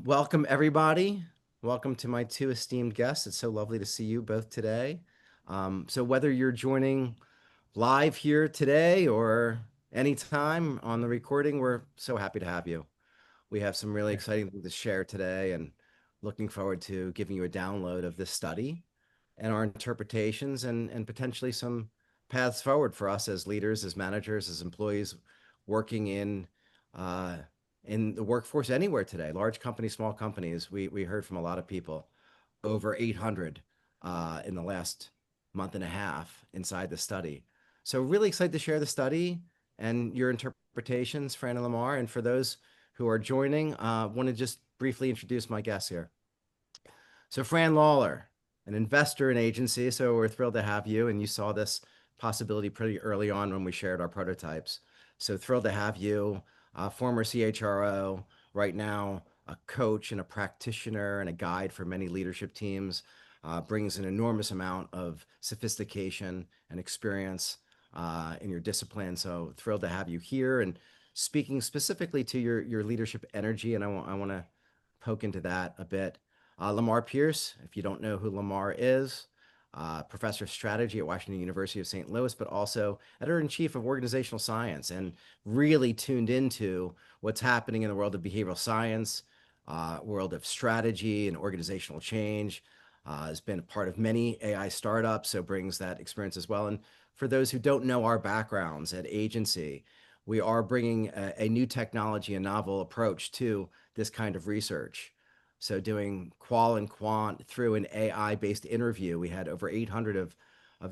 Welcome, everybody. Welcome to my two esteemed guests. It's so lovely to see you both today. So, whether you're joining live here today or anytime on the recording, we're so happy to have you. We have some really exciting things to share today and looking forward to giving you a download of this study and our interpretations and potentially some paths forward for us as leaders, as managers, as employees working uh, in the workforce anywhere today, large companies, small companies. We heard from a lot of people, over 800 in the last month and a half inside the study. So really excited to share the study and your interpretations, Fran and Lamar. And for those who are joining, want to just briefly introduce my guests here. So Fran Lawler, an investor in agency. So we're thrilled to have you. And you saw this possibility pretty early on when we shared our prototypes. So thrilled to have you, former CHRO, right now a coach and a practitioner and a guide for many leadership teams, brings an enormous amount of sophistication and experience in your discipline. So thrilled to have you here and speaking specifically to your leadership energy. And I want to poke into that a bit. Lamar Pierce, if you don't know who Lamar is, professor of strategy at Washington University of St. Louis, but also editor-in-chief of organizational science and really tuned into what's happening in the world of behavioral science, world of strategy and organizational change. Has been a part of many AI startups, so brings that experience as well. And for those who don't know our backgrounds at agency, we are bringing a new technology, a novel approach to this kind of research. So doing qual and quant through an AI-based interview. We had over 800 of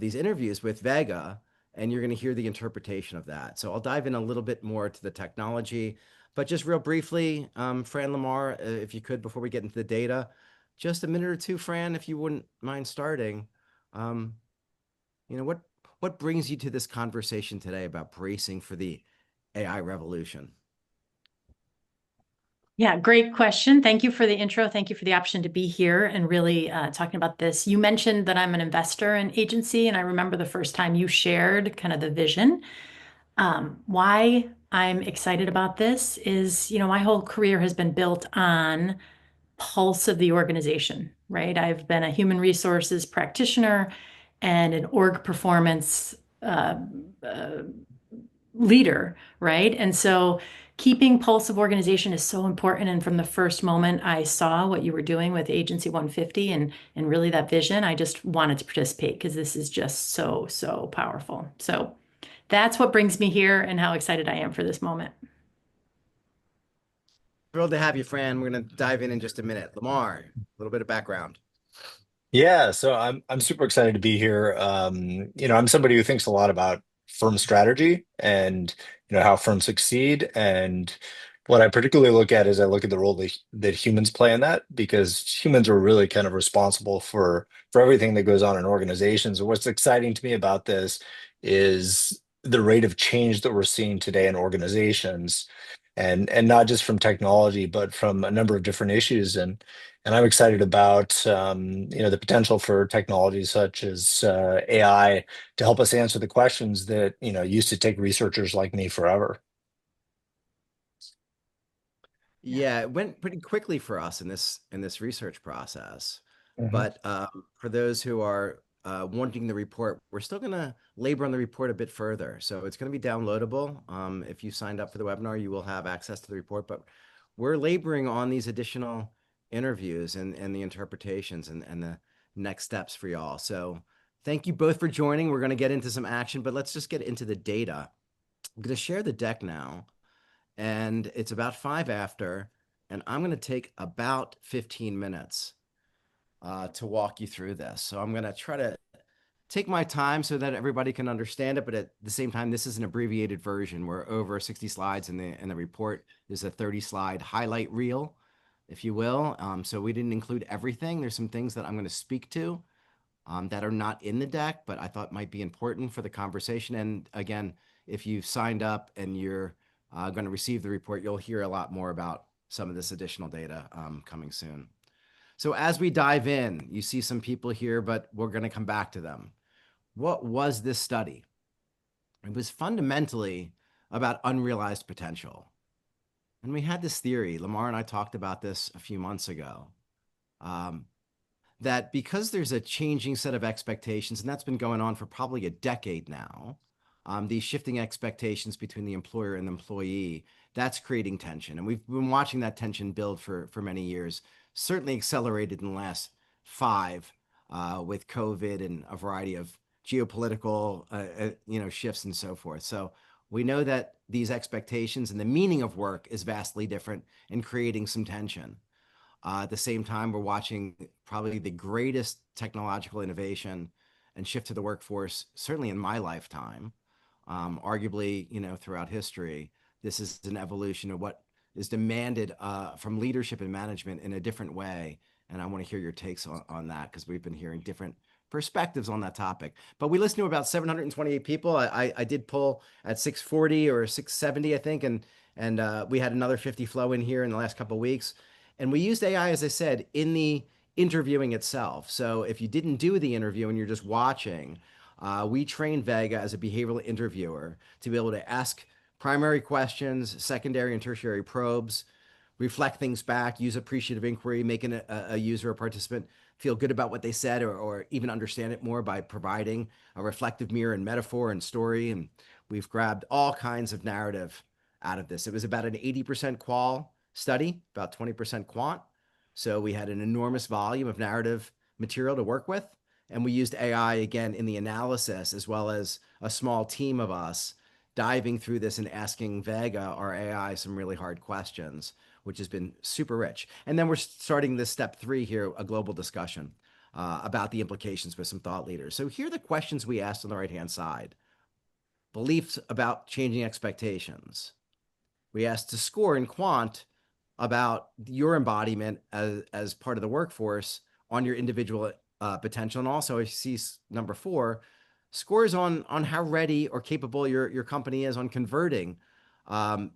these interviews with Vega, and you're going to hear the interpretation of that. So I'll dive in a little bit more to the technology, but just real briefly, Fran Lamar, if you could, before we get into the data, just a minute or two, Fran, if you wouldn't mind starting. Um, what brings you to this conversation today about bracing for the AI revolution? Yeah, great question. Thank you for the intro. Thank you for the option to be here and really talking about this. You mentioned that I'm an investor in agency, and I remember the first time you shared kind of the vision. Why I'm excited about this is, my whole career has been built on pulse of the organization, right? I've been a human resources practitioner and an org performance uh, uh, leader, right? And so keeping pulse of organization is so important. And from the first moment I saw what you were doing with Agency 150 and really that vision, I just wanted to participate because this is just so, so powerful. So that's what brings me here and how excited I am for this moment. Thrilled to have you, Fran. We're going to dive in just a minute. Lamar, a little bit of background. Yeah, so I'm super excited to be here. I'm somebody who thinks a lot about firm strategy and how firms succeed. And what I particularly look at is I look at the role that humans play in that because humans are really kind of responsible for everything that goes on in organizations. And what's exciting to me about this is the rate of change that we're seeing today in organizations, and not just from technology, but from a number of different issues. And I'm excited about the potential for technologies such as AI to help us answer the questions that used to take researchers like me forever. Yeah. Yeah, it went pretty quickly for us in this research process. Mhm. But for those who are wanting the report, we're still going to labor on the report a bit further. So it's going to be downloadable. If you signed up for the webinar, you will have access to the report. But we're laboring on these additional interviews and the interpretations and the next steps for y'all. So thank you both for joining. We're going to get into some action, but let's just get into the data. I'm going to share the deck now, and it's about five after, and I'm going to take about 15 minutes to walk you through this. So I'm going to try to take my time so that everybody can understand it, but at the same time, this is an abbreviated version. We're over 60 slides in the report. There's a 30-slide highlight reel, if you will. So we didn't include everything. There's some things that I'm going to speak to that are not in the deck, but I thought might be important for the conversation. And again, if you've signed up and you're going to receive the report, you'll hear a lot more about some of this additional data coming soon. So as we dive in, you see some people here, but we're going to come back to them. What was this study? It was fundamentally about unrealized potential. And we had this theory, Lamar and I talked about this a few months ago, um, that because there's a changing set of expectations, and that's been going on for probably a decade now, these shifting expectations between the employer and the employee, that's creating tension. And we've been watching that tension build for many years, certainly accelerated in the last five with COVID and a variety of geopolitical shifts and so forth. So we know that these expectations and the meaning of work is vastly different and creating some tension. At the same time, we're watching probably the greatest technological innovation and shift to the workforce, certainly in my lifetime, arguably, throughout history. This is an evolution of what is demanded from leadership and management in a different way. And I want to hear your takes on that because we've been hearing different perspectives on that topic. But we listened to about 728 people. I did pull at 640 or 670, I think, and we had another 50 flow in here in the last couple of weeks. And we used AI, as I said, in the interviewing itself. So if you didn't do the interview and you're just watching, we trained Vega as a behavioral interviewer to be able to ask primary questions, secondary and tertiary probes, reflect things back, use appreciative inquiry, making a user or participant feel good about what they said or even understand it more by providing a reflective mirror and metaphor and story. And we've grabbed all kinds of narrative out of this. It was about an 80% qual study, about 20% quant. So we had an enormous volume of narrative material to work with. And we used AI again in the analysis, as well as a small team of us diving through this and asking Vega, our AI, some really hard questions, which has been super rich. And then we're starting this step 3 here, a global discussion about the implications with some thought leaders. So here are the questions we asked on the right-hand side. Beliefs about changing expectations. We asked to score in quant about your embodiment as part of the workforce on your individual potential. And also, I see number 4, scores on how ready or capable your company is on converting um,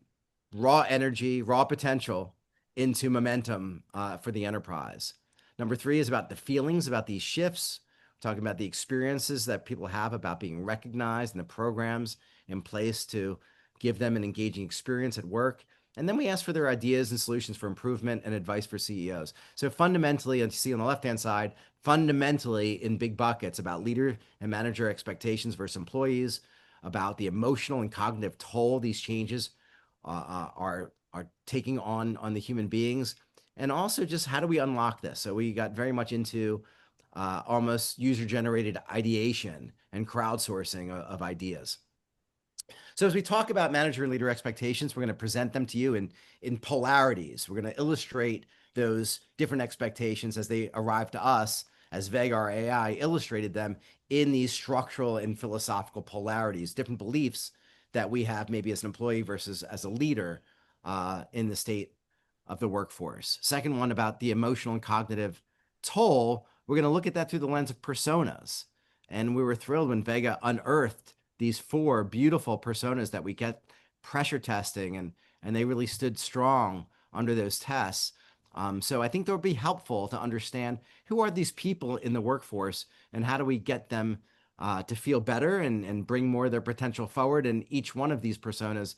raw energy, raw potential into momentum for the enterprise. Number 3 is about the feelings about these shifts. We're talking about the experiences that people have about being recognized and the programs in place to give them an engaging experience at work. And then we ask for their ideas and solutions for improvement and advice for CEOs. So fundamentally, as you see on the left-hand side, fundamentally in big buckets about leader and manager expectations versus employees, about the emotional and cognitive toll these changes are taking on the human beings, and also just how do we unlock this. So we got very much into almost user-generated ideation and crowdsourcing of ideas. So as we talk about manager and leader expectations, we're going to present them to you in polarities. We're going to illustrate those different expectations as they arrive to us, as Vega, our AI, illustrated them in these structural and philosophical polarities, different beliefs that we have maybe as an employee versus as a leader in the state of the workforce. Second one about the emotional and cognitive toll, we're going to look at that through the lens of personas. And we were thrilled when Vega unearthed these 4 beautiful personas that we get pressure testing, and they really stood strong under those tests. So I think that would be helpful to understand who are these people in the workforce and how do we get them to feel better and bring more of their potential forward. And each one of these personas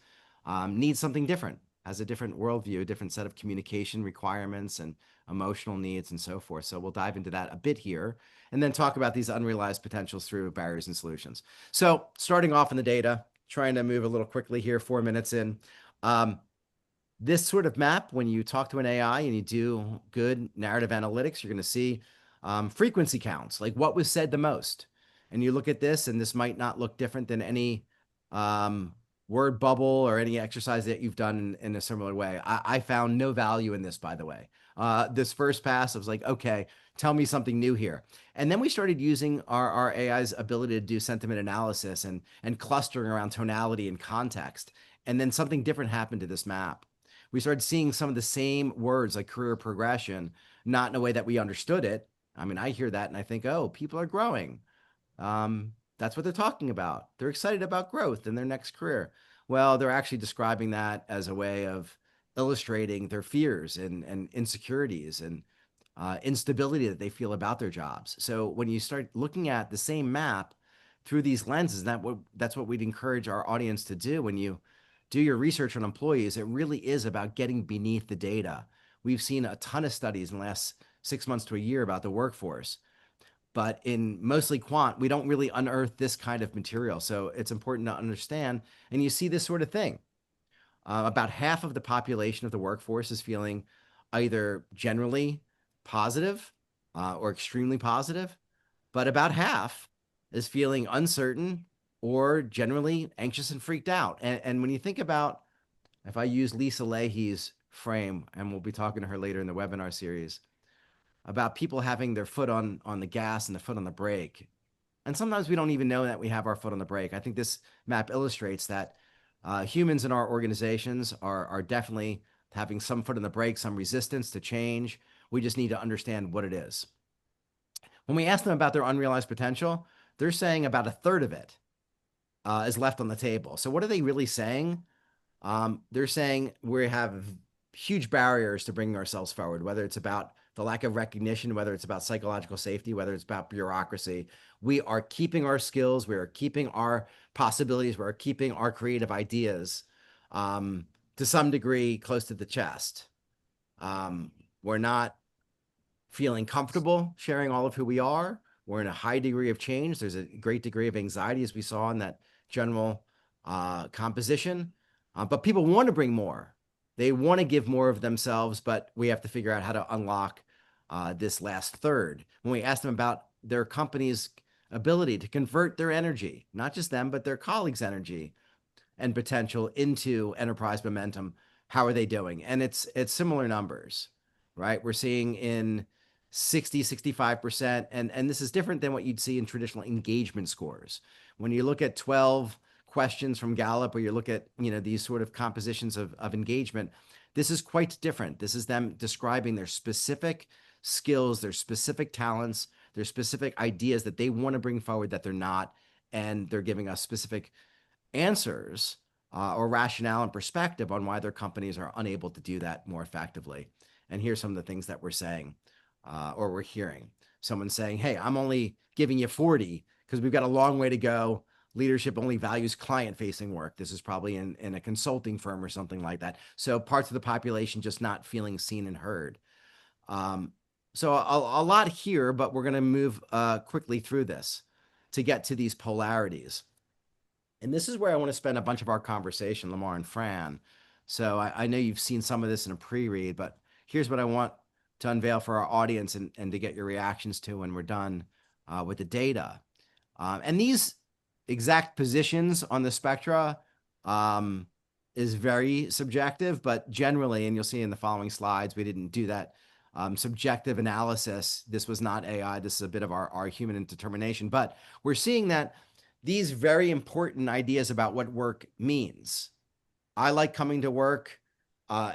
needs something different, has a different worldview, a different set of communication requirements and emotional needs and so forth. So we'll dive into that a bit here and then talk about these unrealized potentials through barriers and solutions. So starting off in the data, trying to move a little quickly here, 4 minutes in. This sort of map, when you talk to an AI and you do good narrative analytics, you're going to see frequency counts, like what was said the most. And you look at this, and this might not look different than any word bubble or any exercise that you've done in a similar way. I found no value in this, by the way. This first pass, I was like, okay, tell me something new here. And then we started using our AI's ability to do sentiment analysis and clustering around tonality and context. And then something different happened to this map. We started seeing some of the same words like career progression, not in a way that we understood it. I mean, I hear that and I think, oh, people are growing. That's what they're talking about. They're excited about growth in their next career. Well, they're actually describing that as a way of illustrating their fears and insecurities and instability that they feel about their jobs. So when you start looking at the same map through these lenses, that's what we'd encourage our audience to do when you do your research on employees, it really is about getting beneath the data. We've seen a ton of studies in the last 6 months to a year about the workforce, but in mostly quant, we don't really unearth this kind of material. So it's important to understand. And you see this sort of thing. About half of the population of the workforce is feeling either generally positive or extremely positive, but about half is feeling uncertain or generally anxious and freaked out. And when you think about, if I use Lisa Leahy's frame, and we'll be talking to her later in the webinar series, about people having their foot on the gas and the foot on the brake. And sometimes we don't even know that we have our foot on the brake. I think this map illustrates that humans in our organizations are definitely having some foot on the brake, some resistance to change. We just need to understand what it is. When we ask them about their unrealized potential, they're saying about a third of it is left on the table. So what are they really saying? They're saying we have huge barriers to bringing ourselves forward, whether it's about the lack of recognition, whether it's about psychological safety, whether it's about bureaucracy. We are keeping our skills, we are keeping our possibilities, we're keeping our creative ideas to some degree close to the chest. We're not feeling comfortable sharing all of who we are. We're in a high degree of change. There's a great degree of anxiety, as we saw in that general composition. But people want to bring more. They want to give more of themselves, but we have to figure out how to unlock this last third. When we ask them about their company's ability to convert their energy, not just them, but their colleagues' energy and potential into enterprise momentum, how are they doing? And it's similar numbers, right? We're seeing in 60-65%, and this is different than what you'd see in traditional engagement scores. When you look at 12 questions from Gallup, or you look at these sort of compositions of engagement, this is quite different. This is them describing their specific skills, their specific talents, their specific ideas that they want to bring forward that they're not, and they're giving us specific answers or rationale and perspective on why their companies are unable to do that more effectively. And here's some of the things that we're saying or we're hearing. Someone saying, hey, I'm only giving you 40 because we've got a long way to go. Leadership only values client-facing work. This is probably in a consulting firm or something like that. So parts of the population just not feeling seen and heard. So a lot here, but we're going to move quickly through this to get to these polarities. And this is where I want to spend a bunch of our conversation, Lamar and Fran. So I know you've seen some of this in a pre-read, but here's what I want to unveil for our audience and to get your reactions to when we're done with the data. And these exact positions on the spectra is very subjective, but generally, and you'll see in the following slides, we didn't do that subjective analysis. This was not AI. This is a bit of our human determination, but we're seeing that these very important ideas about what work means. I like coming to work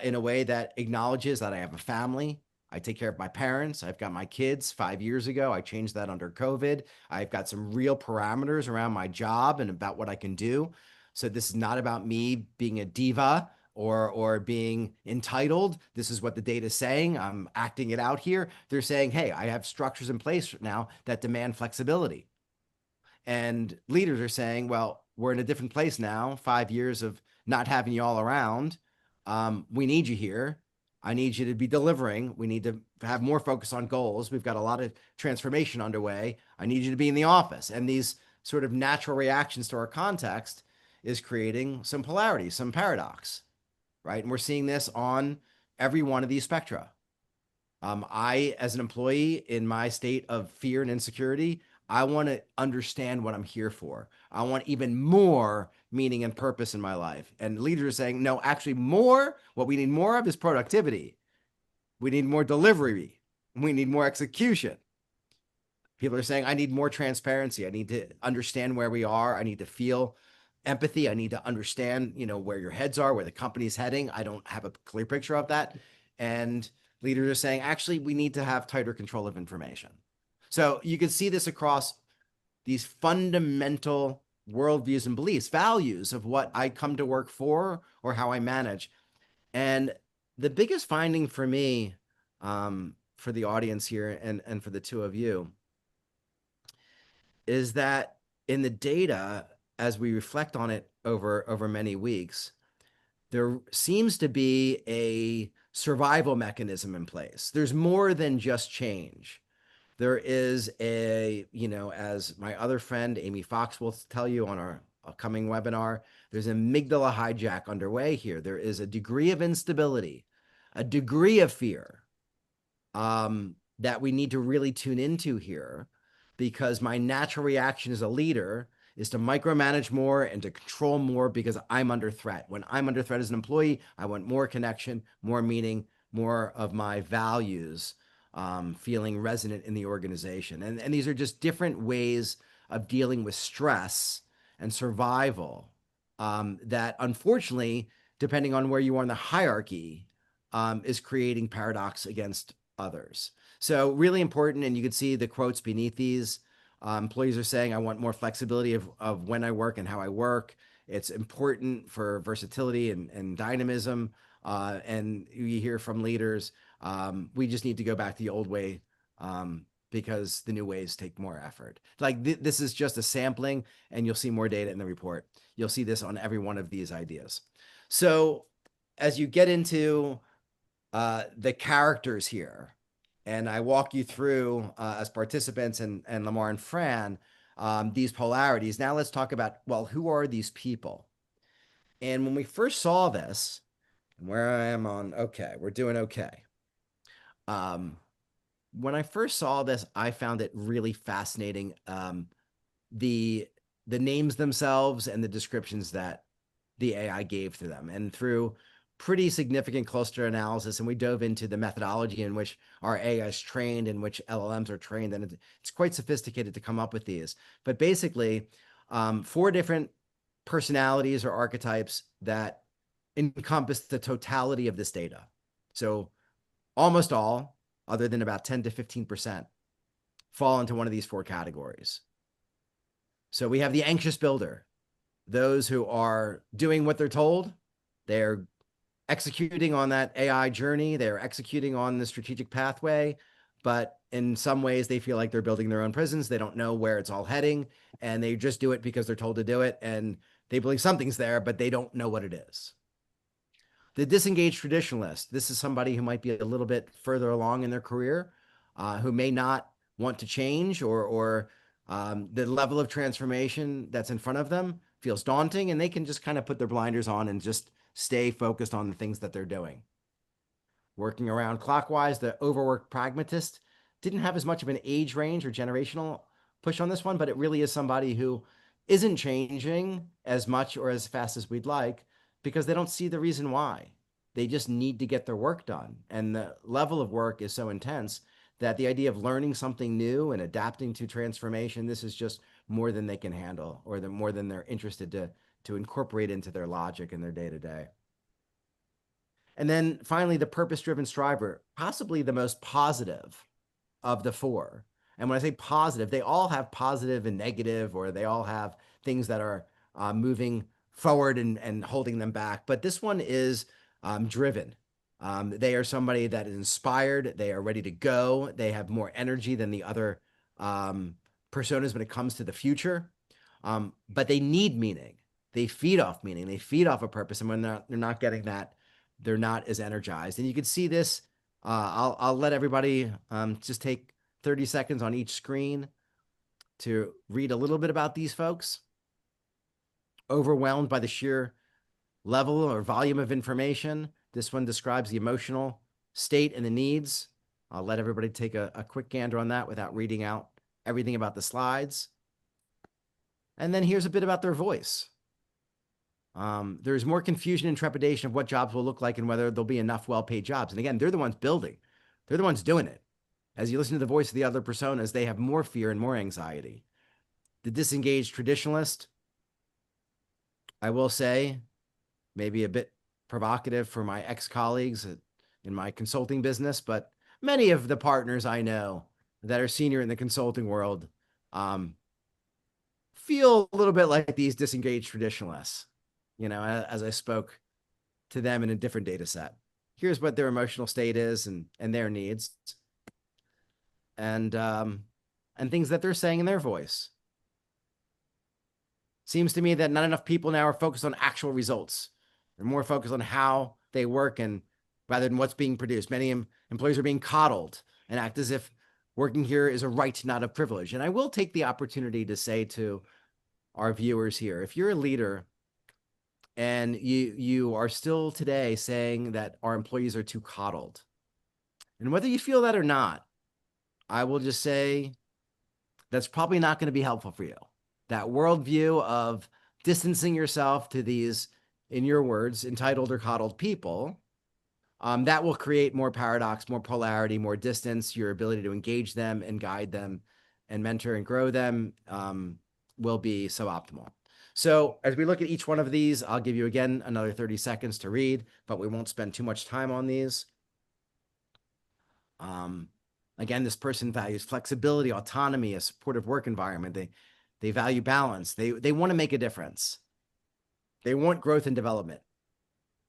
in a way that acknowledges that I have a family. I take care of my parents. I've got my kids. 5 years ago, I changed that under COVID. I've got some real parameters around my job and about what I can do. So this is not about me being a diva or being entitled. This is what the data is saying. I'm acting it out here. They're saying, hey, I have structures in place now that demand flexibility. And leaders are saying, well, we're in a different place now, 5 years of not having you all around. We need you here. I need you to be delivering. We need to have more focus on goals. We've got a lot of transformation underway. I need you to be in the office. And these sort of natural reactions to our context is creating some polarity, some paradox, right? And we're seeing this on every one of these spectra. I, as an employee in my state of fear and insecurity, I want to understand what I'm here for. I want even more meaning and purpose in my life. And leaders are saying, no, actually more, what we need more of is productivity. We need more delivery. We need more execution. People are saying, I need more transparency. I need to understand where we are. I need to feel empathy. I need to understand, where your heads are, where the company's heading. I don't have a clear picture of that. And leaders are saying, actually, we need to have tighter control of information. So you can see this across these fundamental worldviews and beliefs, values of what I come to work for or how I manage. And the biggest finding for me, for the audience here and for the two of you, is that in the data, as we reflect on it over many weeks, there seems to be a survival mechanism in place. There's more than just change. There is as my other friend Amy Fox will tell you on our upcoming webinar, there's an amygdala hijack underway here. There is a degree of instability, a degree of fear, that we need to really tune into here, because my natural reaction as a leader is to micromanage more and to control more because I'm under threat. When I'm under threat as an employee, I want more connection, more meaning, more of my values feeling resonant in the organization. And these are just different ways of dealing with stress and survival that unfortunately, depending on where you are in the hierarchy, is creating paradox against others. So really important, and you can see the quotes beneath these. Employees are saying, I want more flexibility of when I work and how I work. It's important for versatility and dynamism. And you hear from leaders, we just need to go back to the old way because the new ways take more effort. Like this is just a sampling, and you'll see more data in the report. You'll see this on every one of these ideas. So as you get into the characters here, and I walk you through as participants and Lamar and Fran, these polarities. Now let's talk about, well, who are these people? And when we first saw this, where I am on, okay, we're doing okay. When I first saw this, I found it really fascinating. The names themselves and the descriptions that the AI gave to them, and through pretty significant cluster analysis, and we dove into the methodology in which our AI is trained, in which LLMs are trained, and it's quite sophisticated to come up with these. But basically, 4 different personalities or archetypes that encompass the totality of this data. So almost all, other than about 10 to 15%, fall into one of these 4 categories. So we have the anxious builder, those who are doing what they're told. They're executing on that AI journey. They're executing on the strategic pathway, but in some ways they feel like they're building their own prisons. They don't know where it's all heading, and they just do it because they're told to do it, and they believe something's there, but they don't know what it is. The disengaged traditionalist, this is somebody who might be a little bit further along in their career, who may not want to change, or the level of transformation that's in front of them feels daunting, and they can just kind of put their blinders on and just stay focused on the things that they're doing. Working around clockwise, the overworked pragmatist didn't have as much of an age range or generational push on this one, but it really is somebody who isn't changing as much or as fast as we'd like because they don't see the reason why. They just need to get their work done. And the level of work is so intense that the idea of learning something new and adapting to transformation, this is just more than they can handle, or more than they're interested to incorporate into their logic in their day-to-day. And then finally, the purpose-driven striver, possibly the most positive of the 4. And when I say positive, they all have positive and negative, or they all have things that are moving forward and holding them back. But this one is driven. They are somebody that is inspired. They are ready to go. They have more energy than the other personas when it comes to the future. But they need meaning. They feed off meaning. They feed off a purpose. And when they're not getting that, they're not as energized. And you can see this. I'll let everybody just take 30 seconds on each screen to read a little bit about these folks. Overwhelmed by the sheer level or volume of information. This one describes the emotional state and the needs. I'll let everybody take a quick gander on that without reading out everything about the slides. And then here's a bit about their voice. There's more confusion and trepidation of what jobs will look like and whether there'll be enough well-paid jobs. And again, they're the ones building. They're the ones doing it. As you listen to the voice of the other personas, they have more fear and more anxiety. The disengaged traditionalist, I will say, maybe a bit provocative for my ex-colleagues in my consulting business, but many of the partners I know that are senior in the consulting world feel a little bit like these disengaged traditionalists, as I spoke to them in a different data set. Here's what their emotional state is and their needs, and things that they're saying in their voice. Seems to me that not enough people now are focused on actual results. They're more focused on how they work and rather than what's being produced. Many employees are being coddled and act as if working here is a right, not a privilege. And I will take the opportunity to say to our viewers here, if you're a leader and you are still today saying that our employees are too coddled, and whether you feel that or not, I will just say that's probably not going to be helpful for you. That worldview of distancing yourself to these, in your words, entitled or coddled people, that will create more paradox, more polarity, more distance. Your ability to engage them and guide them and mentor and grow them will be suboptimal. So as we look at each one of these, I'll give you again another 30 seconds to read, but we won't spend too much time on these. Again, this person values flexibility, autonomy, a supportive work environment. They value balance. They want to make a difference. They want growth and development.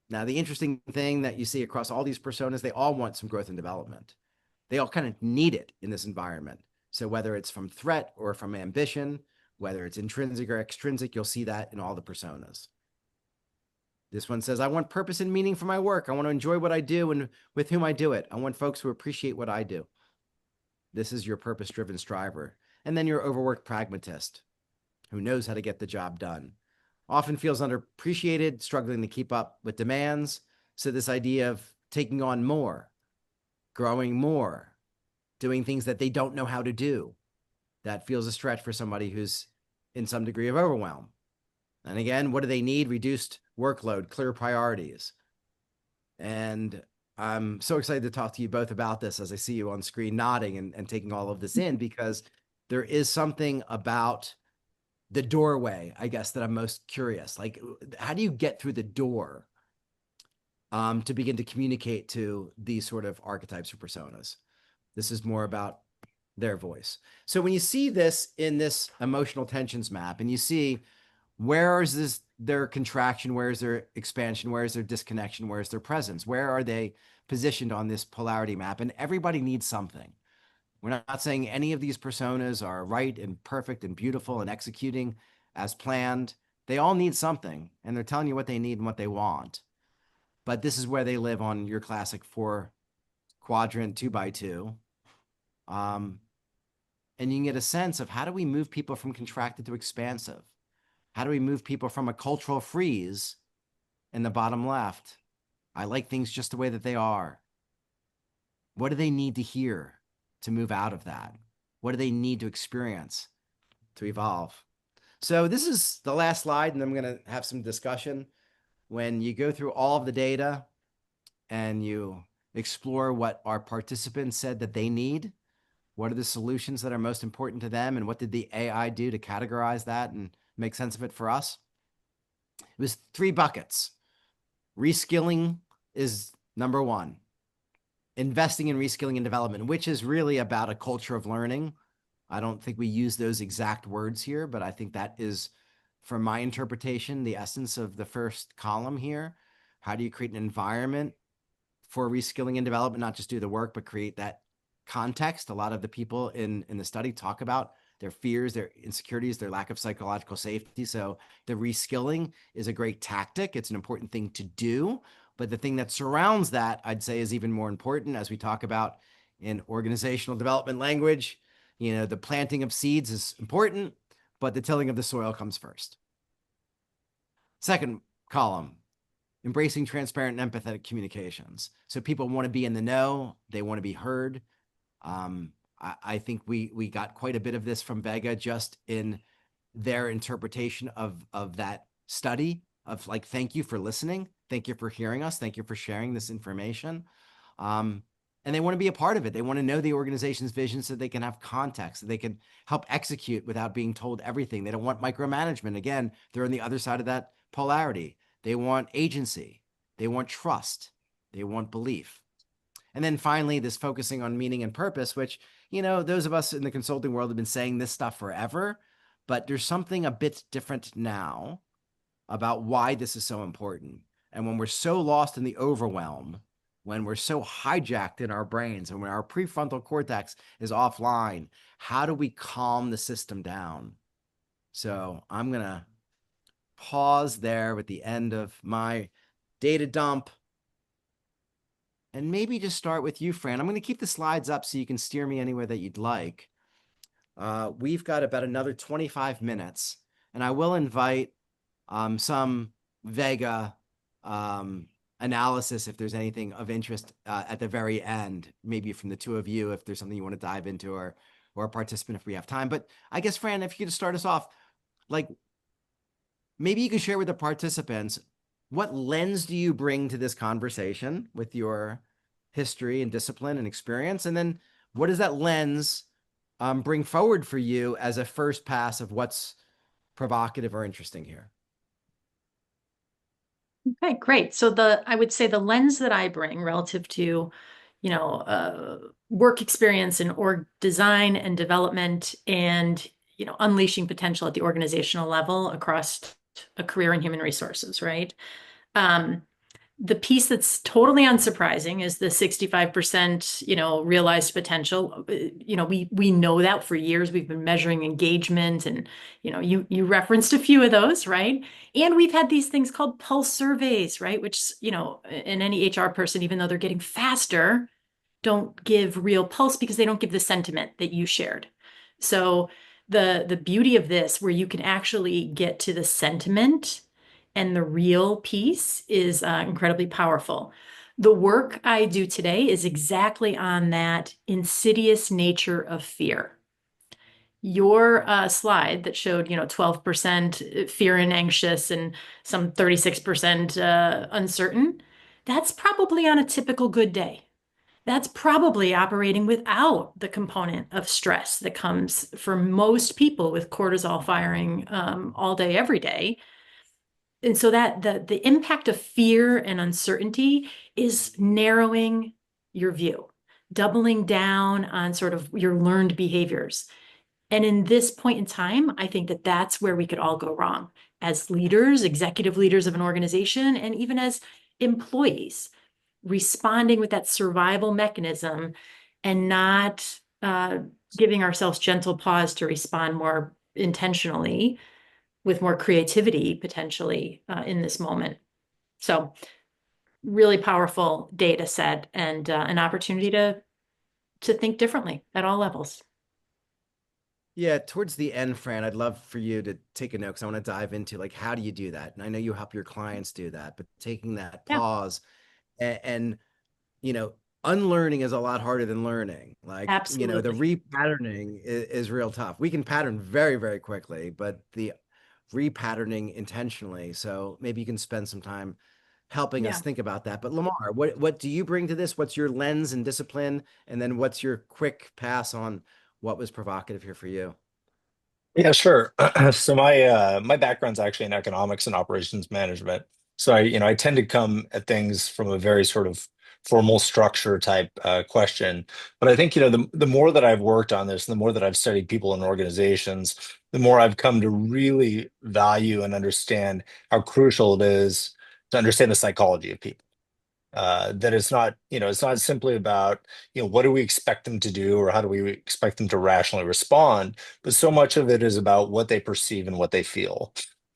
Now, the interesting thing that you see across all these personas, they all want some growth and development. They all kind of need it in this environment. So whether it's from threat or from ambition, whether it's intrinsic or extrinsic, you'll see that in all the personas. This one says, I want purpose and meaning for my work. I want to enjoy what I do and with whom I do it. I want folks who appreciate what I do. This is your purpose-driven striver. And then your overworked pragmatist who knows how to get the job done. Often feels underappreciated, struggling to keep up with demands. So this idea of taking on more, growing more, doing things that they don't know how to do, that feels a stretch for somebody who's in some degree of overwhelm. And again, what do they need? Reduced workload, clear priorities. And I'm so excited to talk to you both about this as I see you on screen nodding and taking all of this in, because there is something about the doorway, I guess, that I'm most curious. Like, how do you get through the door to begin to communicate to these sort of archetypes or personas? This is more about their voice. So when you see this in this emotional tensions map and you see where is this their contraction, where is their expansion, where is their disconnection, where is their presence, where are they positioned on this polarity map? And everybody needs something. We're not saying any of these personas are right and perfect and beautiful and executing as planned. They all need something, and they're telling you what they need and what they want. But this is where they live on your classic 4-quadrant 2x2. And you can get a sense of how do we move people from contracted to expansive? How do we move people from a cultural freeze in the bottom left? I like things just the way that they are. What do they need to hear to move out of that? What do they need to experience to evolve? So this is the last slide, and I'm going to have some discussion. When you go through all of the data and you explore what our participants said that they need, what are the solutions that are most important to them, and what did the AI do to categorize that and make sense of it for us? It was 3 buckets. Reskilling is number 1. Investing in reskilling and development, which is really about a culture of learning. I don't think we use those exact words here, but I think that is, from my interpretation, the essence of the first column here. How do you create an environment for reskilling and development, not just do the work, but create that context? A lot of the people in the study talk about their fears, their insecurities, their lack of psychological safety. So the reskilling is a great tactic. It's an important thing to do. But the thing that surrounds that, I'd say, is even more important, as we talk about in organizational development language. You know, the planting of seeds is important, but the tilling of the soil comes first. Second column, embracing transparent and empathetic communications. So people want to be in the know. They want to be heard. I think we got quite a bit of this from Vega just in their interpretation of that study of like, thank you for listening. Thank you for hearing us. Thank you for sharing this information. And they want to be a part of it. They want to know the organization's vision so they can have context, so they can help execute without being told everything. They don't want micromanagement. Again, they're on the other side of that polarity. They want agency. They want trust. They want belief. And then finally, this focusing on meaning and purpose, which, you know, those of us in the consulting world have been saying this stuff forever, but there's something a bit different now about why this is so important. And when we're so lost in the overwhelm, when we're so hijacked in our brains and when our prefrontal cortex is offline, how do we calm the system down? So I'm going to pause there with the end of my data dump, and maybe just start with you, Fran. I'm going to keep the slides up so you can steer me anywhere that you'd like. We've got about another 25 minutes, and I will invite some Vega analysis if there's anything of interest at the very end, maybe from the two of you, if there's something you want to dive into, or a participant if we have time. But I guess, Fran, if you could start us off, like maybe you can share with the participants, what lens do you bring to this conversation with your history and discipline and experience? And then what does that lens bring forward for you as a first pass of what's provocative or interesting here? Okay, great. So I would say the lens that I bring relative to, work experience in org design and development and, unleashing potential at the organizational level across a career in human resources, right? Um, the piece that's totally unsurprising is the 65%, realized potential. We know that for years. We've been measuring engagement and, you referenced a few of those, right? And we've had these things called pulse surveys, right? Which, in any HR person, even though they're getting faster, don't give real pulse because they don't give the sentiment that you shared. So the beauty of this, where you can actually get to the sentiment and the real piece, is incredibly powerful. The work I do today is exactly on that insidious nature of fear. Your slide that showed, 12% fear and anxious and some 36% uncertain, that's probably on a typical good day. That's probably operating without the component of stress that comes for most people with cortisol firing all day, every day. And so that the impact of fear and uncertainty is narrowing your view, doubling down on sort of your learned behaviors. And in this point in time, I think that that's where we could all go wrong as leaders, executive leaders of an organization, and even as employees, responding with that survival mechanism and not giving ourselves gentle pause to respond more intentionally with more creativity potentially in this moment. So really powerful data set and an opportunity to think differently at all levels. Yeah, towards the end, Fran, I'd love for you to take a note because I want to dive into like how do you do that? And I know you help your clients do that, but taking that Yeah, pause and you know, unlearning is a lot harder than learning. Like, the absolutely. repatterning is real tough. We can pattern very, very quickly, but the repatterning intentionally. So maybe you can spend some time helping us Yeah. think about that. But Lamar, what do you bring to this? What's your lens and discipline? And then what's your quick pass on what was provocative here for you? Yeah, sure. So my background's actually in economics and operations management. So I tend to come at things from a very sort of formal structure type question. But I think, the more that I've worked on this, the more that I've studied people and organizations, the more I've come to really value and understand how crucial it is to understand the psychology of people. That it's not simply about, what do we expect them to do or how do we expect them to rationally respond, but so much of it is about what they perceive and what they feel.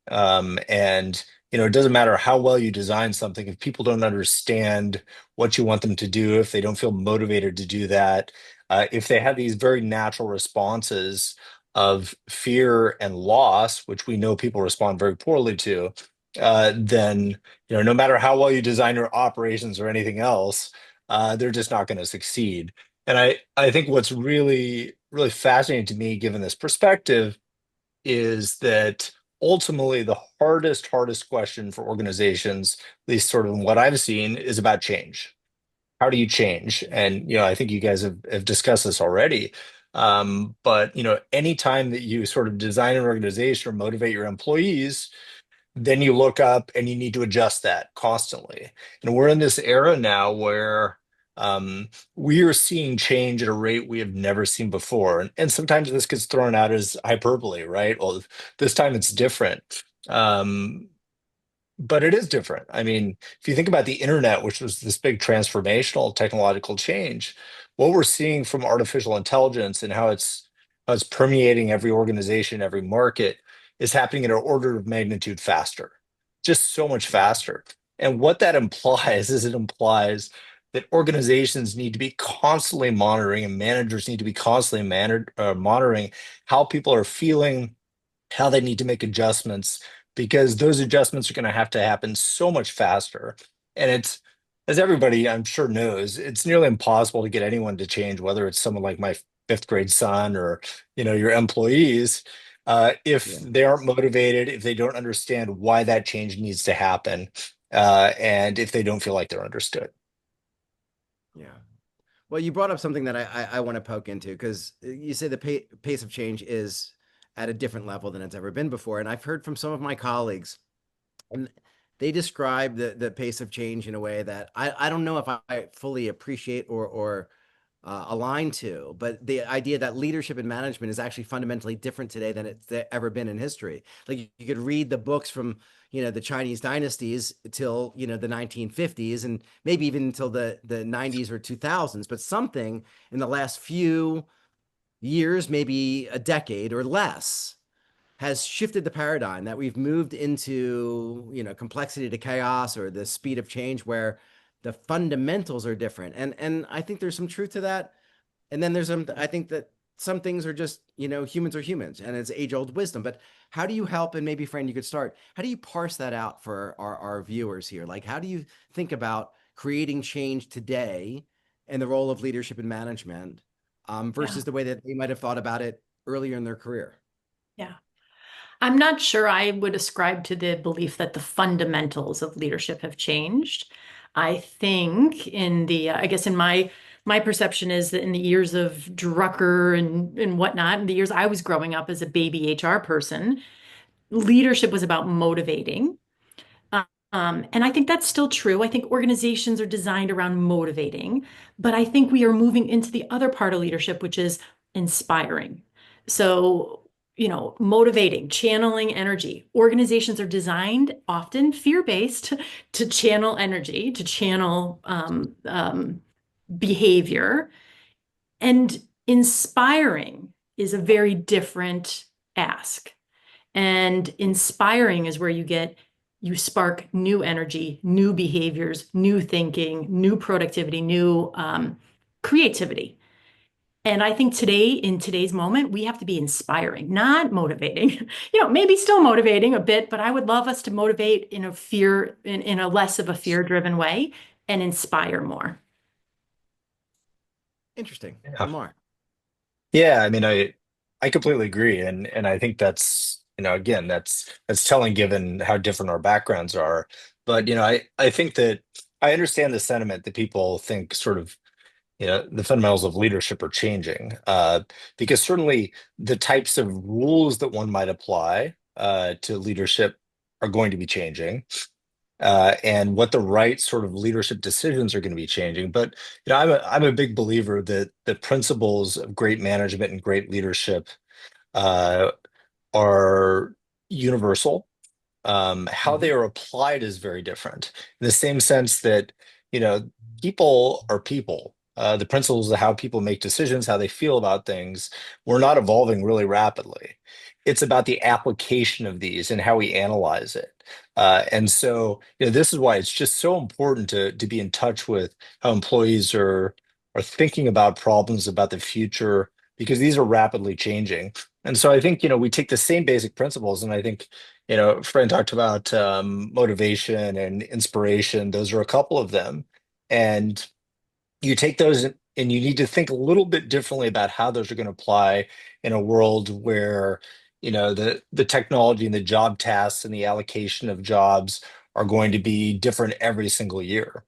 And it doesn't matter how well you design something if people don't understand what you want them to do, if they don't feel motivated to do that, if they have these very natural responses of fear and loss, which we know people respond very poorly to, then no matter how well you design your operations or anything else, they're just not going to succeed. And I think what's really, really fascinating to me, given this perspective, is that ultimately the hardest question for organizations, at least sort of what I've seen, is about change. How do you change? And I think you guys have discussed this already. But anytime that you sort of design an organization or motivate your employees, then you look up and you need to adjust that constantly. And we're in this era now where we are seeing change at a rate we have never seen before. And sometimes this gets thrown out as hyperbole, right? Well, this time it's different. But it is different. I mean, if you think about the internet, which was this big transformational technological change, what we're seeing from artificial intelligence and how it's permeating every organization, every market is happening at an order of magnitude faster, just so much faster. And what that implies is it implies that organizations need to be constantly monitoring and managers need to be constantly monitoring how people are feeling, how they need to make adjustments, because those adjustments are going to happen so much faster. And it's, as everybody I'm sure knows, it's nearly impossible to get anyone to change, whether it's someone like my fifth grade son or, your employees, if Yeah. they aren't motivated, if they don't understand why that change needs to happen, and if they don't feel like they're understood. Yeah. Well, you brought up something that I want to poke into because you say the pace of change is at a different level than it's ever been before. And I've heard from some of my colleagues, and they describe the pace of change in a way that I don't know if I fully appreciate or aligned to, but the idea that leadership and management is actually fundamentally different today than it's ever been in history. Like you could read the books from, the Chinese dynasties till, the 1950s and maybe even until the 90s or 2000s, but something in the last few years, maybe a decade or less, has shifted the paradigm that we've moved into, complexity to chaos or the speed of change where the fundamentals are different. And I think there's some truth to that. And then I think that some things are just, humans are humans and it's age old wisdom. But how do you help? And maybe, Fran, you could start. How do you parse that out for our viewers here? Like, how do you think about creating change today and the role of leadership and management Yeah. versus the way that they might have thought about it earlier in their career? Yeah. I'm not sure I would ascribe to the belief that the fundamentals of leadership have changed. I think I guess in my perception is that in the years of Drucker and whatnot, in the years I was growing up as a baby HR person, leadership was about motivating. And I think that's still true. I think organizations are designed around motivating, but I think we are moving into the other part of leadership, which is inspiring. So, motivating, channeling energy. Organizations are designed often fear-based to channel energy, to channel behavior. And inspiring is a very different ask. And inspiring is where you spark new energy, new behaviors, new thinking, new productivity, new creativity. And I think in today's moment, we have to be inspiring, not motivating. Maybe still motivating a bit, but I would love us to motivate in a less of a fear-driven way and inspire more. Interesting. Yeah. Lamar. Yeah, I mean, I completely agree, and I think that's, again, that's telling given how different our backgrounds are. But I think that I understand the sentiment that people think sort of, the fundamentals of leadership are changing, because certainly the types of rules that one might apply to leadership are going to be changing, and what the right sort of leadership decisions are going to be changing. But I'm a big believer that the principles of great management and great leadership uh, are universal. How they Mhm. are applied is very different. In the same sense that, you know, people are people. The principles of how people make decisions, how they feel about things, we're not evolving really rapidly. It's about the application of these and how we analyze it. And so, this is why it's just so important to be in touch with how employees are thinking about problems about the future, because these are rapidly changing. And so I think, we take the same basic principles, and I think, Fran talked about motivation and inspiration. Those are a couple of them. And you take those and you need to think a little bit differently about how those are going to apply in a world where, the technology and the job tasks and the allocation of jobs are going to be different every single year.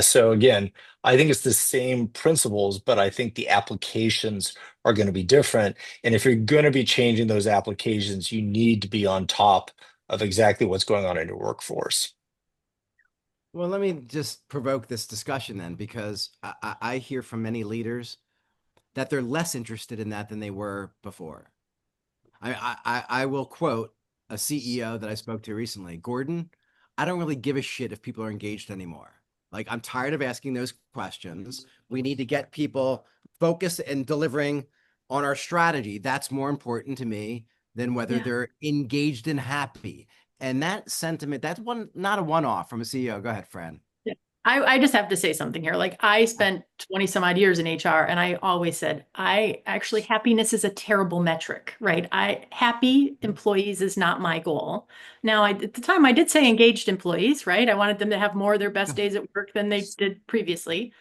So again, I think it's the same principles, but I think the applications are going to be different. And if you're going to be changing those applications, you need to be on top of exactly what's going on in your workforce. Well, let me just provoke this discussion then, because I hear from many leaders that they're less interested in that than they were before. I will quote a CEO that I spoke to recently, Gordon. I don't really give a shit if people are engaged anymore. Like I'm tired of asking those questions. We need to get people focused and delivering on our strategy. That's more important to me than whether Yeah. they're engaged and happy. And that sentiment, that's not a one-off from a CEO. Go ahead, Fran. Yeah. I just have to say something here. Like I spent 20 some odd years in HR and I always said, happiness is a terrible metric, right? Happy employees is not my goal. Now, at the time I did say engaged employees, right? I wanted them to have more of their best days at work than they did previously.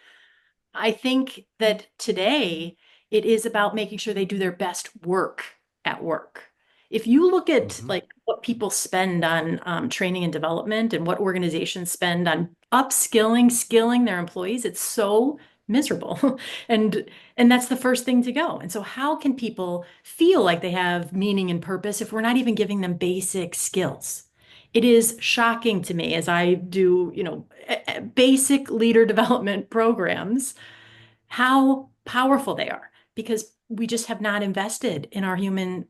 I think that today it is about making sure they do their best work at work. If you look at Mhm. like what people spend on training and development and what organizations spend on upskilling, skilling their employees, it's so miserable. And and that's the first thing to go. And so how can people feel like they have meaning and purpose if we're not even giving them basic skills? It is shocking to me as I do, basic leader development programs how powerful they are because we just have not invested in our human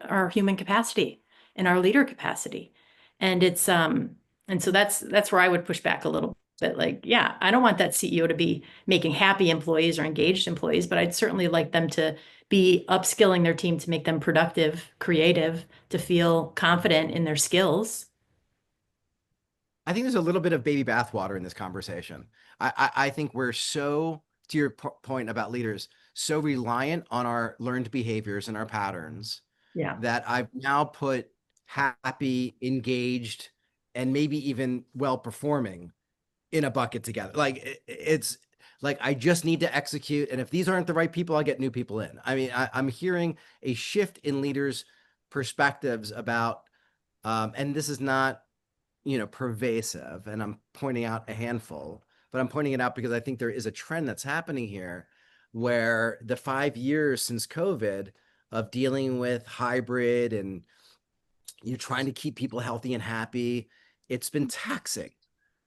capacity, in our leader capacity. And and so that's where I would push back a little bit. Like, yeah, I don't want that CEO to be making happy employees or engaged employees, but I'd certainly like them to be upskilling their team to make them productive, creative, to feel confident in their skills. I think there's a little bit of baby bathwater in this conversation. I think we're so, to your point about leaders, so reliant on our learned behaviors and our patterns Yeah. that I've now put happy, engaged, and maybe even well performing in a bucket together. Like it's like I just need to execute, and if these aren't the right people, I'll get new people in. I mean, I'm hearing a shift in leaders' perspectives about, and this is not pervasive, and I'm pointing out a handful, but I'm pointing it out because I think there is a trend that's happening here where the 5 years since COVID of dealing with hybrid and you're trying to keep people healthy and happy, it's been taxing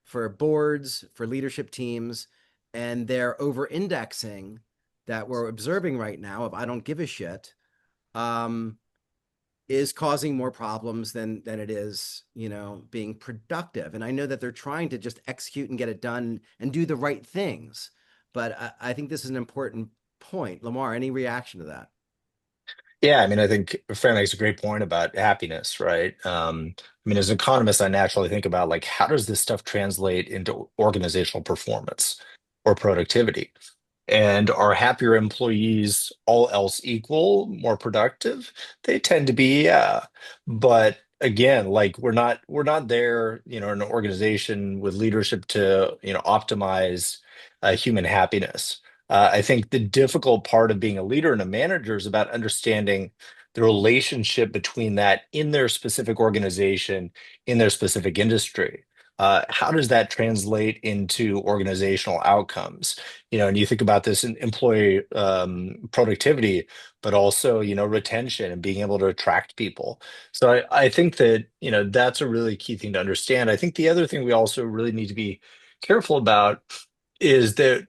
for boards, for leadership teams, and they're over indexing that we're observing right now of I don't give a shit. Um, is causing more problems than it is, being productive. And I know that they're trying to just execute and get it done and do the right things. But I think this is an important point. Lamar, any reaction to that? Yeah, I mean, I think Fran makes a great point about happiness, right? I mean, as an economist, I naturally think about like how does this stuff translate into organizational performance or productivity? And are happier employees all else equal, more productive? They tend to be, yeah. But again, like we're not there, in an organization with leadership to, optimize human happiness. I think the difficult part of being a leader and a manager is about understanding the relationship between that in their specific organization, in their specific industry. How does that translate into organizational outcomes? And you think about this in employee productivity, but also, retention and being able to attract people. So I think that, that's a really key thing to understand. I think the other thing we also really need to be careful about is that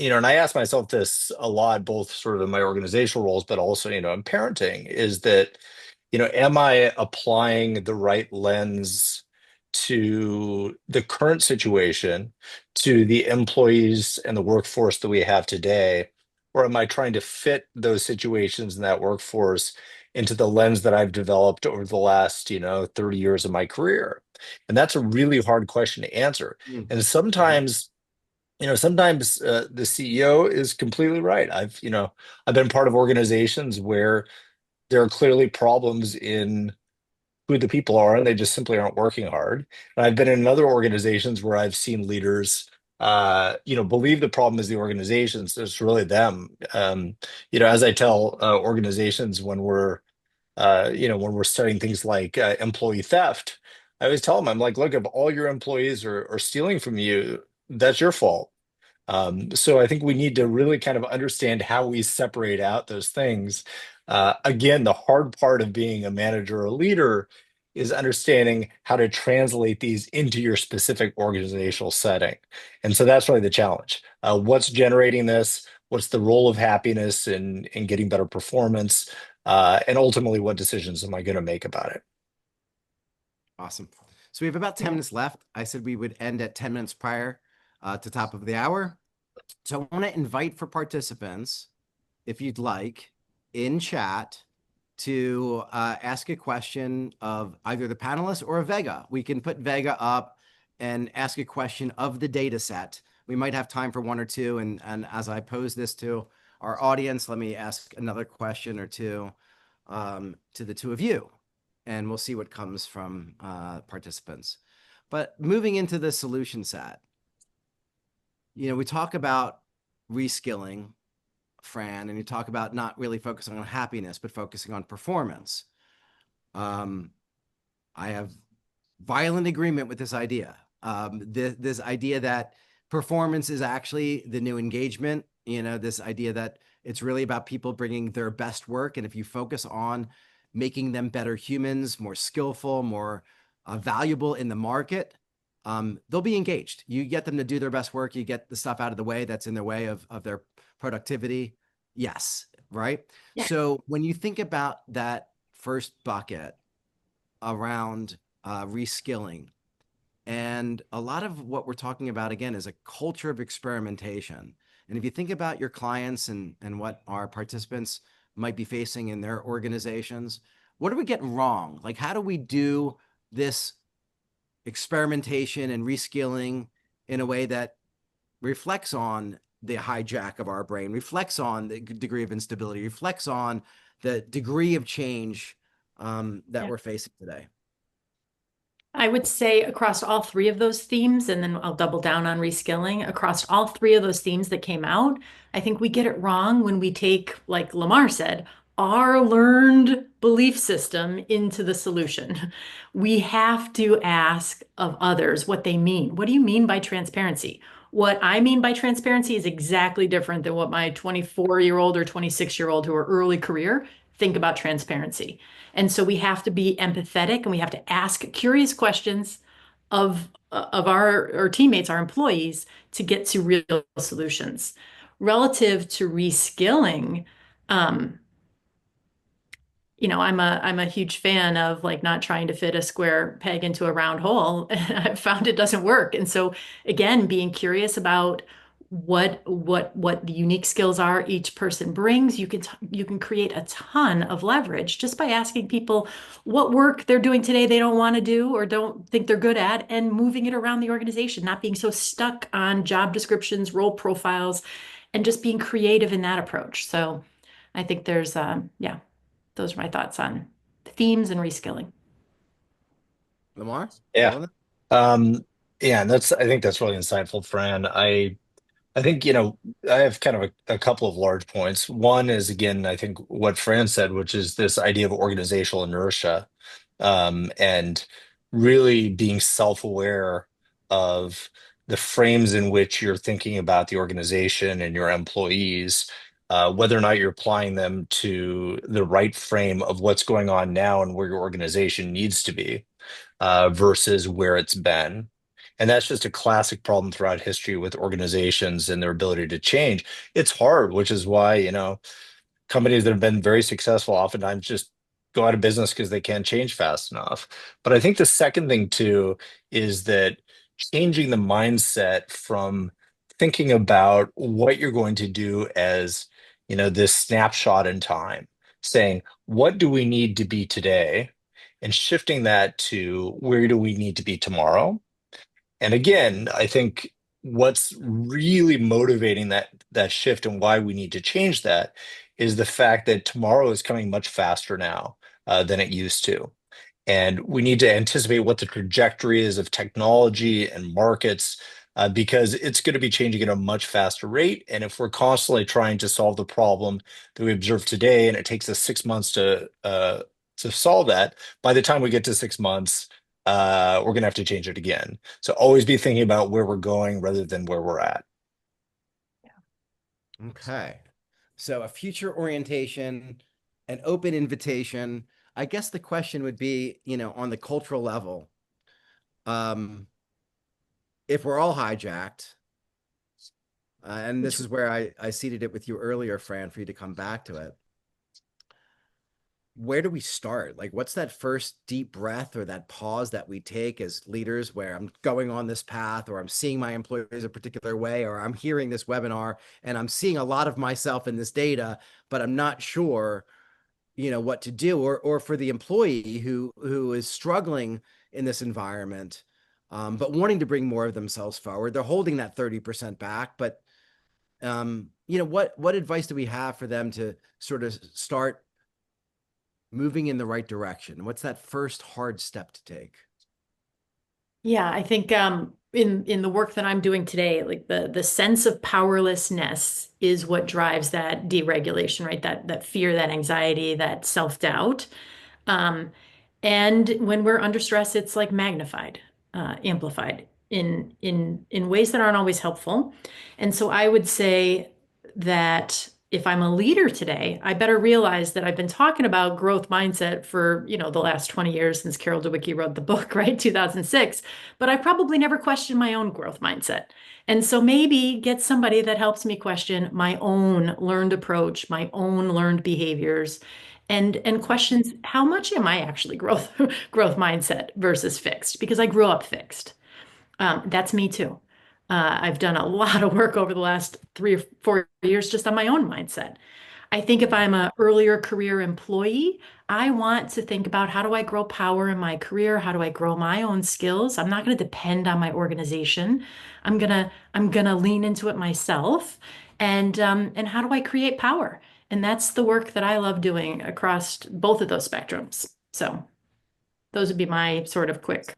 and I ask myself this a lot, both sort of in my organizational roles, but also, in parenting, is that, am I applying the right lens to the current situation, to the employees and the workforce that we have today? Or am I trying to fit those situations in that workforce into the lens that I've developed over the last, 30 years of my career? And that's a really hard question to answer. And Mhm. sometimes the CEO is completely right. I've been part of organizations where there are clearly problems in who the people are, and they just simply aren't working hard. And I've been in other organizations where I've seen leaders, believe the problem is the organizations. It's really them. As I tell organizations when we're studying things like employee theft, I always tell them, I'm like, look, if all your employees are stealing from you, that's your fault. So I think we need to really kind of understand how we separate out those things. Again, the hard part of being a manager or a leader is understanding how to translate these into your specific organizational setting. And so that's really the challenge. What's generating this? What's the role of happiness in getting better performance? And ultimately, what decisions am I going to make about it? Awesome. So we have about 10 Yeah. minutes left. I said we would end at 10 minutes prior to top of the hour. So I want to invite for participants, if you'd like, in chat to ask a question of either the panelists or a Vega. We can put Vega up and ask a question of the data set. We might have time for one or two. And as I pose this to our audience, let me ask another question or two to the two of you, and we'll see what comes from participants. But moving into the solution set, we talk about reskilling, Fran, and you talk about not really focusing on happiness, but focusing on performance. I have violent agreement with this idea. This idea that performance is actually the new engagement, this idea that it's really about people bringing their best work. And if you focus on making them better humans, more skillful, more valuable in the market, they'll be engaged. You get them to do their best work. You get the stuff out of the way that's in the way of their productivity. Yes. Right. Yeah. So when you think about that first bucket around reskilling, and a lot of what we're talking about, again, is a culture of experimentation. And if you think about your clients and what our participants might be facing in their organizations, what do we get wrong? Like, how do we do this experimentation and reskilling in a way that reflects on the hijack of our brain, reflects on the degree of instability, reflects on the degree of change that we're facing today? I would say across all three of those themes, and then I'll double down on reskilling, across all three of those themes that came out, I think we get it wrong when we take, like Lamar said, our learned belief system into the solution. We have to ask of others what they mean. What do you mean by transparency? What I mean by transparency is exactly different than what my 24-year-old or 26-year-old who are early career think about transparency. And so we have to be empathetic and we have to ask curious questions of our teammates, our employees, to get to real solutions. Relative to reskilling, um, I'm a huge fan of like not trying to fit a square peg into a round hole. I've found it doesn't work. And so again, being curious about what the unique skills are each person brings, you can create a ton of leverage just by asking people what work they're doing today they don't want to do or don't think they're good at, and moving it around the organization, not being so stuck on job descriptions, role profiles, and just being creative in that approach. So I think there's yeah, those are my thoughts on themes and reskilling. Lamar, Yeah. feeling it? Um, yeah, and I think that's really insightful, Fran. I think, I have kind of a couple of large points. One is, again, I think what Fran said, which is this idea of organizational inertia, and really being self-aware of the frames in which you're thinking about the organization and your employees, whether or not you're applying them to the right frame of what's going on now and where your organization needs to be, versus where it's been. And that's just a classic problem throughout history with organizations and their ability to change. It's hard, which is why, companies that have been very successful oftentimes just go out of business because they can't change fast enough. But I think the second thing too is that changing the mindset from thinking about what you're going to do as, this snapshot in time, saying, what do we need to be today? And shifting that to where do we need to be tomorrow? And again, I think what's really motivating that shift and why we need to change that is the fact that tomorrow is coming much faster now than it used to. And we need to anticipate what the trajectory is of technology and markets, because it's going to be changing at a much faster rate. And if we're constantly trying to solve the problem that we observe today, and it takes us 6 months to solve that, by the time we get to 6 months, we're going to have to change it again. So always be thinking about where we're going rather than where we're at. Okay. So a future orientation, an open invitation. I guess the question would be, on the cultural level, um, if we're all hijacked, and this is where I seeded it with you earlier, Fran, for you to come back to it. Where do we start? Like, what's that first deep breath or that pause that we take as leaders where I'm going on this path, or I'm seeing my employees a particular way, or I'm hearing this webinar and I'm seeing a lot of myself in this data, but I'm not sure, what to do, or for the employee who is struggling in this environment, but wanting to bring more of themselves forward. They're holding that 30% back, but what advice do we have for them to sort of start moving in the right direction? What's that first hard step to take? Yeah, I think in the work that I'm doing today, like the sense of powerlessness is what drives that deregulation, right? That fear, that anxiety, that self-doubt. Um, and when we're under stress, it's like magnified, amplified in ways that aren't always helpful. And so I would say that if I'm a leader today, I better realize that I've been talking about growth mindset for, the last 20 years since Carol Dweck wrote the book, right? 2006. But I probably never questioned my own growth mindset. And so maybe get somebody that helps me question my own learned approach, my own learned behaviors, and questions how much am I actually growth mindset versus fixed? Because I grew up fixed. That's me too. I've done a lot of work over the last 3 or 4 years just on my own mindset. I think if I'm an earlier career employee, I want to think about how do I grow power in my career? How do I grow my own skills? I'm not going to depend on my organization. I'm gonna lean into it myself. And how do I create power? And that's the work that I love doing across both of those spectrums. So those would be my sort of quick.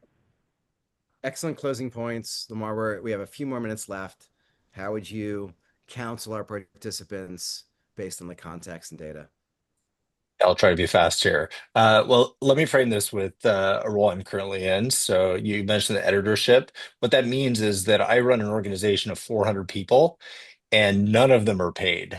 Excellent closing points, Lamar. We have a few more minutes left. How would you counsel our participants based on the context and data? I'll try to be fast here. Well, let me frame this with a role I'm currently in. So you mentioned the editorship. What that means is that I run an organization of 400 people, and none of them are paid.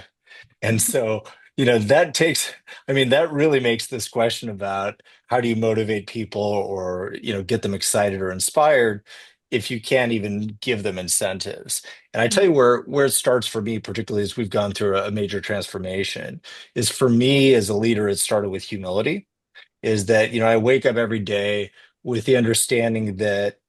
And so, that takes, I mean, that really makes this question about how do you motivate people or, get them excited or inspired if you can't even give them incentives. And I tell you where it starts for me, particularly as we've gone through a major transformation, is for me as a leader, it started with humility, is that, I wake up every day with the understanding that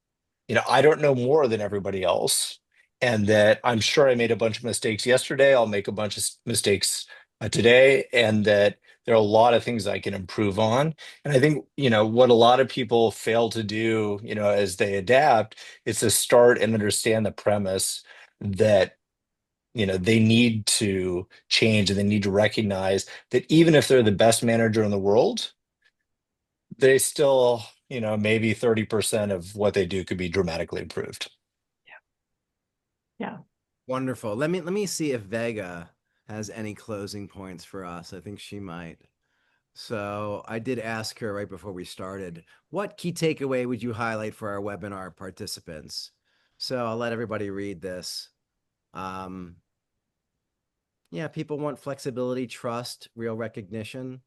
I don't know more than everybody else, and that I'm sure I made a bunch of mistakes yesterday. I'll make a bunch of mistakes today, and that there are a lot of things I can improve on. And I think, what a lot of people fail to do, as they adapt, is to start and understand the premise that, they need to change and they need to recognize that even if they're the best manager in the world, they still, maybe 30% of what they do could be dramatically improved. Yeah. Wonderful. Let me see if Vega has any closing points for us. I think she might. So I did ask her right before we started, what key takeaway would you highlight for our webinar participants? So I'll let everybody read this. Um, yeah, people want flexibility, trust, real recognition.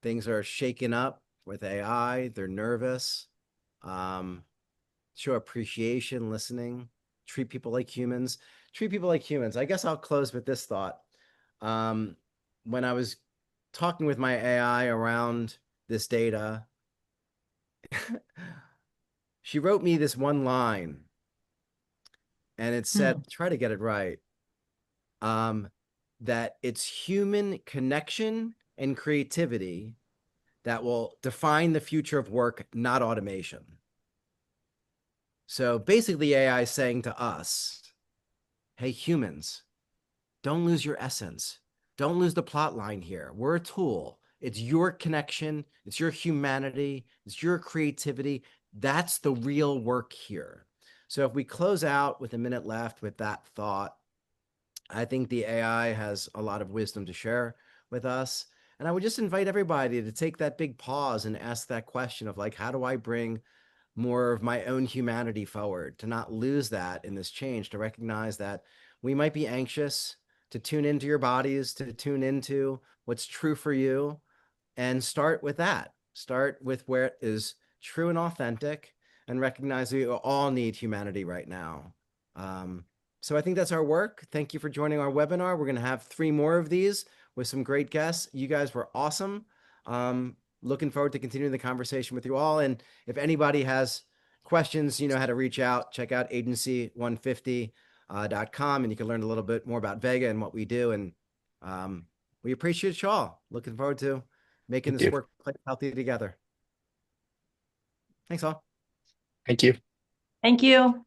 Things are shaken up with AI. They're nervous. Um, show appreciation, listening, treat people like humans. Treat people like humans. I guess I'll close with this thought. Um, when I was talking with my AI around this data, she wrote me this one line, and it said, Hmm. try to get it right, um, that it's human connection and creativity that will define the future of work, not automation. So basically, AI is saying to us, hey, humans, don't lose your essence. Don't lose the plot line here. We're a tool. It's your connection, it's your humanity, it's your creativity. That's the real work here. So if we close out with a minute left with that thought, I think the AI has a lot of wisdom to share with us. And I would just invite everybody to take that big pause and ask that question of like, how do I bring more of my own humanity forward, to not lose that in this change, to recognize that we might be anxious, to tune into your bodies, to tune into what's true for you, and start with that. Start with where it is true and authentic, and recognize we all need humanity right now. Um, so I think that's our work. Thank you for joining our webinar. We're going to have 3 more of these with some great guests. You guys were awesome. Looking forward to continuing the conversation with you all. And if anybody has questions, you know how to reach out. Check out agency150.com, and you can learn a little bit more about Vega and what we do. And We appreciate you all. Looking forward to making Thank this you. workplace healthy together. Thanks all. Thank you. Thank you.